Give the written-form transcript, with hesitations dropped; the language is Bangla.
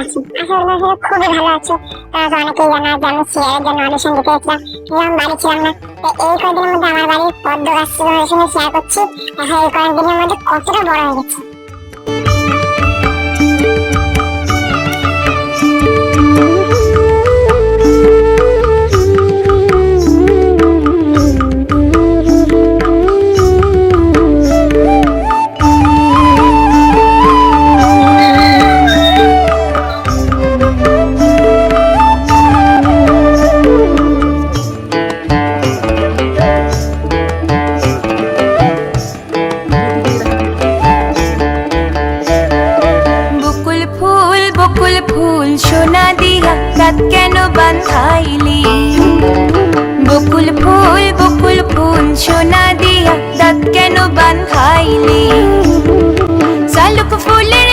আছি? আলহামদুলিল্লাহ খুবই ভালো আছি। তো অনেকেই জানো যে আমি সিরিয়ালের জন্য অডিশন দিতে গেছিলাম, কিন্তু বাড়ি ছিলাম না। তো এই কয়েকদিনের মধ্যে আমার বাড়ির পদ্ম গাছ ছিল, ওই সঙ্গে শেয়ার করছি। দেখো এই কয়েকদিনের মধ্যে কতটা বড় হয়ে গেছে। বকুল ফুল সোনা দিয়া রাত কেন বাঁধাইলি? বকুল ফুল সোনা দিয়া রাত কেন বাঁধাইলি? শালুক ফুলের